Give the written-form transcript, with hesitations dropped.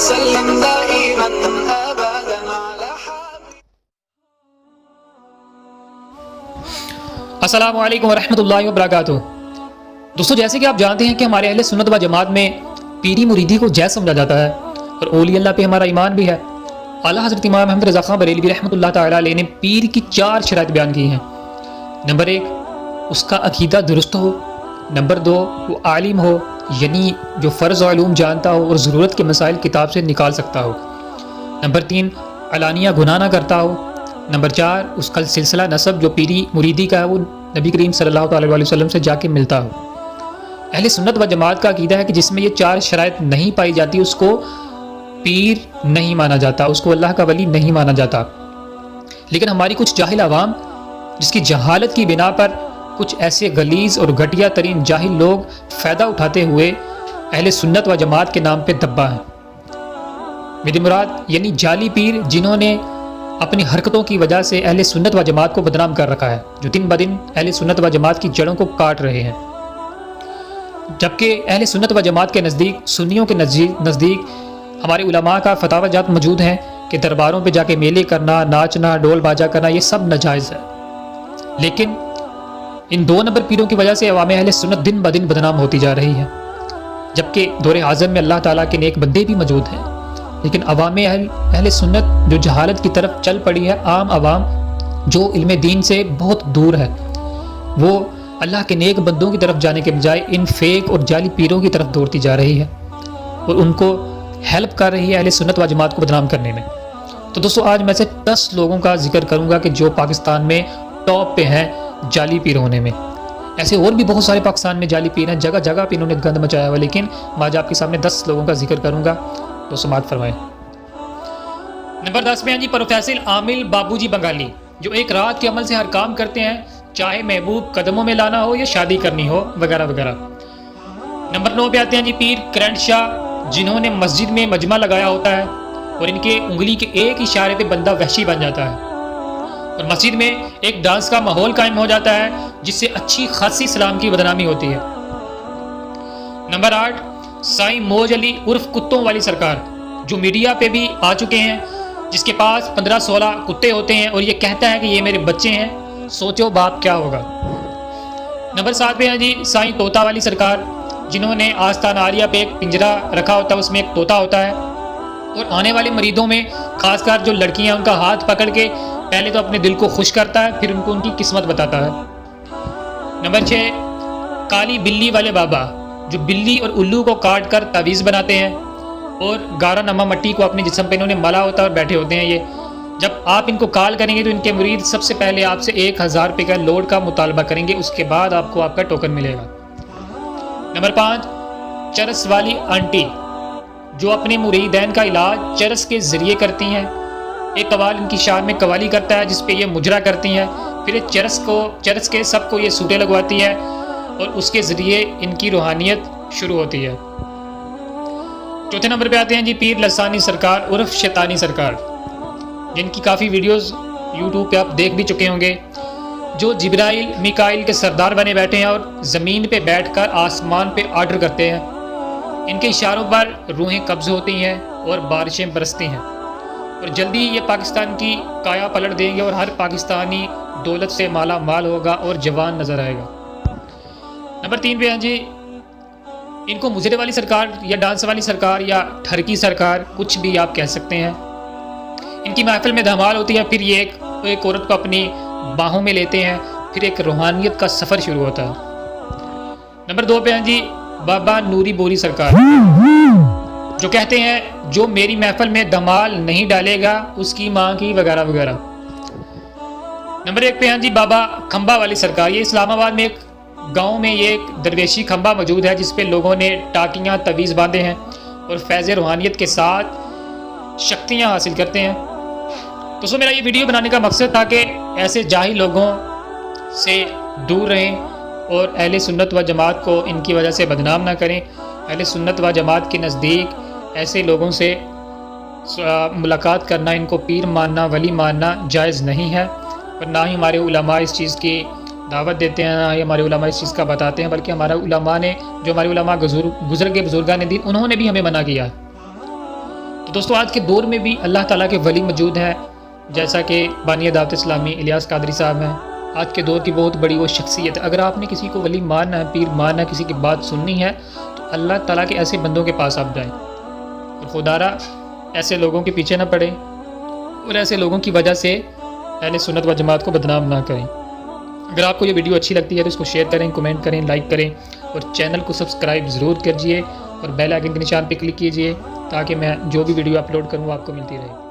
وسلم دائما أبدا على السلام علیکم ورحمۃ اللہ وبرکاتہ۔ دوستو، جیسے کہ آپ جانتے ہیں کہ ہمارے اہل سنت و جماعت میں پیری مریدی کو جائز سمجھا جاتا ہے اور اولیاء اللہ پہ ہمارا ایمان بھی ہے۔ اعلیٰ حضرت امام محمد رضا خان بریلوی رحمۃ اللہ تعالیٰ علیہ نے پیر کی 4 شرائط بیان کی ہیں۔ نمبر 1، اس کا عقیدہ درست ہو۔ نمبر 2، وہ عالم ہو، یعنی جو فرض و علوم جانتا ہو اور ضرورت کے مسائل کتاب سے نکال سکتا ہو۔ نمبر 3، علانیہ گناہ نہ کرتا ہو۔ نمبر 4، اس کا سلسلہ نسب جو پیری مریدی کا ہے وہ نبی کریم صلی اللہ علیہ وسلم سے جا کے ملتا ہو۔ اہل سنت و جماعت کا عقیدہ ہے کہ جس میں یہ 4 شرائط نہیں پائی جاتی اس کو پیر نہیں مانا جاتا، اس کو اللہ کا ولی نہیں مانا جاتا۔ لیکن ہماری کچھ جاہل عوام جس کی جہالت کی بنا پر کچھ ایسے غلیظ اور گھٹیا ترین جاہل لوگ فائدہ اٹھاتے ہوئے اہل سنت و جماعت کے نام پہ دبا ہیں۔ میری مراد یعنی جعلی پیر جنہوں نے اپنی حرکتوں کی وجہ سے اہل سنت و جماعت کو بدنام کر رکھا ہے، جو دن بدن اہل سنت و جماعت کی جڑوں کو کاٹ رہے ہیں۔ جبکہ اہل سنت و جماعت کے نزدیک، سنیوں کے نزدیک ہمارے علماء کا فتاوی جات موجود ہیں کہ درباروں پہ جا کے میلے کرنا، ناچنا، ڈول باجا کرنا یہ سب ناجائز ہے۔ لیکن ان 2 نمبر پیروں کی وجہ سے عوام اہل سنت دن بدن بدنام ہوتی جا رہی ہے، جبکہ دور اعظم میں اللہ تعالیٰ کے نیک بندے بھی موجود ہیں۔ لیکن عوام اہل سنت جو جہالت کی طرف چل پڑی ہے، عام عوام جو علم دین سے بہت دور ہے، وہ اللہ کے نیک بندوں کی طرف جانے کے بجائے ان فیک اور جعلی پیروں کی طرف دوڑتی جا رہی ہے اور ان کو ہیلپ کر رہی ہے اہل سنت و جماعت کو بدنام کرنے میں۔ تو دوستو، آج میں سے 10 لوگوں کا ذکر کروں گا کہ جو پاکستان میں ٹاپ پہ ہیں جعلی پیر ہونے میں۔ ایسے اور بھی بہت سارے پاکستان میں جعلی پیر ہیں، جگہ جگہ پہ انہوں نے گند مچایا ہوا، لیکن میں آج آپ کے سامنے 10 لوگوں کا ذکر کروں گا، تو سماعت فرمائیں۔ نمبر 10 میں ہیں جی پروفیسر عامل بابو جی بنگالی، جو ایک رات کے عمل سے ہر کام کرتے ہیں، چاہے محبوب قدموں میں لانا ہو یا شادی کرنی ہو وغیرہ وغیرہ۔ نمبر 9 پہ آتے ہیں جی پیر کرنٹ شاہ، جنہوں نے مسجد میں مجمع لگایا ہوتا ہے اور ان کے انگلی کے ایک اشارے پہ بندہ وحشی بن جاتا ہے اور مسجد میں ایک ڈانس کا ماحول قائم ہو جاتا ہے جس سے اچھی خاصی اسلام کی بدنامی ہوتی ہے۔ نمبر 8 سائیں موج علی عرف کتوں والی سرکار، جو میڈیا پہ بھی آ چکے ہیں، جس کے پاس 15-16 کتے ہوتے ہیں اور یہ کہتا ہے کہ یہ میرے بچے ہیں، سوچو باپ کیا ہوگا۔ نمبر 7 پہ ہیں جی سائیں طوطا والی سرکار، جنہوں نے آستان عالیہ پہ ایک پنجرا رکھا ہوتا ہے، اس میں ایک طوطا ہوتا ہے اور آنے والے مریدوں میں خاص کر جو لڑکیاں ہیں ان کا ہاتھ پکڑ کے پہلے تو اپنے دل کو خوش کرتا ہے، پھر ان کو ان کی قسمت بتاتا ہے۔ نمبر 6 کالی بلی والے بابا، جو بلی اور الو کو کاٹ کر تعویذ بناتے ہیں اور گارا نما مٹی کو اپنے جسم پہ انہوں نے ملا ہوتا ہے اور بیٹھے ہوتے ہیں۔ یہ جب آپ ان کو کال کریں گے تو ان کے مرید سب سے پہلے آپ سے 1000 روپے کا لوڈ کا مطالبہ کریں گے، اس کے بعد آپ کو آپ کا ٹوکن ملے گا۔ نمبر 5 چرس والی آنٹی، جو اپنے مریدین کا علاج چرس کے ذریعے کرتی ہیں۔ ایک قوال ان کی شان میں قوالی کرتا ہے جس پہ یہ مجرا کرتی ہیں، پھر چرس کے سب کو یہ سوٹے لگواتی ہے اور اس کے ذریعے ان کی روحانیت شروع ہوتی ہے۔ چوتھے نمبر پہ آتے ہیں جی پیر لسانی سرکار عرف شیطانی سرکار، جن کی کافی ویڈیوز یوٹیوب پہ آپ دیکھ بھی چکے ہوں گے، جو جبرائیل میکائیل کے سردار بنے بیٹھے ہیں اور زمین پہ بیٹھ کر آسمان پہ آرڈر کرتے ہیں۔ ان کے اشاروں پر روحیں قبض ہوتی ہیں اور بارشیں برستی ہیں اور جلدی یہ پاکستان کی کایا پلٹ دیں گے اور ہر پاکستانی دولت سے مالا مال ہوگا اور جوان نظر آئے گا۔ نمبر 3 پہ ہیں جی ان کو مجرے والی سرکار یا ڈانس والی سرکار یا ٹھرکی سرکار، کچھ بھی آپ کہہ سکتے ہیں۔ ان کی محفل میں دھمال ہوتی ہے، پھر یہ ایک عورت کو اپنی باہوں میں لیتے ہیں، پھر ایک روحانیت کا سفر شروع ہوتا ہے۔ نمبر 2 پہ ہیں جی بابا نوری بوری سرکار، جو کہتے ہیں جو میری محفل میں دھمال نہیں ڈالے گا اس کی ماں کی وغیرہ وغیرہ۔ نمبر 1 پہ ہیں جی بابا کھمبا والی سرکار، یہ اسلام آباد میں ایک گاؤں میں یہ ایک درویشی کھمبا موجود ہے جس پہ لوگوں نے ٹاکیاں تعویذ باندھے ہیں اور فیض روحانیت کے ساتھ شکتیاں حاصل کرتے ہیں۔ تو میرا یہ ویڈیو بنانے کا مقصد تھا کہ ایسے جاہل لوگوں سے دور رہیں اور اہل سنت و جماعت کو ان کی وجہ سے بدنام نہ کریں۔ اہل سنت و جماعت کے نزدیک ایسے لوگوں سے ملاقات کرنا، ان کو پیر ماننا، ولی ماننا جائز نہیں ہے، اور نہ ہی ہمارے علماء اس چیز کی دعوت دیتے ہیں، نہ ہی ہمارے علماء اس چیز کا بتاتے ہیں، بلکہ ہمارے علماء نے جو ہمارے علماء گزر کے بزرگان دین انہوں نے بھی ہمیں منع کیا۔ دوستو آج کے دور میں بھی اللہ تعالیٰ کے ولی موجود ہیں، جیسا کہ بانی دعوت اسلامی الیاس قادری صاحب ہیں۔ آج کے دور کی بہت بڑی وہ شخصیت ہے۔ اگر آپ نے کسی کو ولی ماننا ہے، پیر ماننا ہے، کسی کی بات سننی ہے تو اللہ تعالیٰ کے ایسے بندوں کے پاس آپ جائیں، اور خدارا ایسے لوگوں کے پیچھے نہ پڑیں اور ایسے لوگوں کی وجہ سے اہل سنت و جماعت کو بدنام نہ کریں۔ اگر آپ کو یہ ویڈیو اچھی لگتی ہے تو اس کو شیئر کریں، کمنٹ کریں، لائک کریں اور چینل کو سبسکرائب ضرور کیجئے اور بیل آئکن کے نشان پہ کلک کیجئے تاکہ میں جو بھی ویڈیو اپلوڈ کروں وہ آپ کو ملتی رہے۔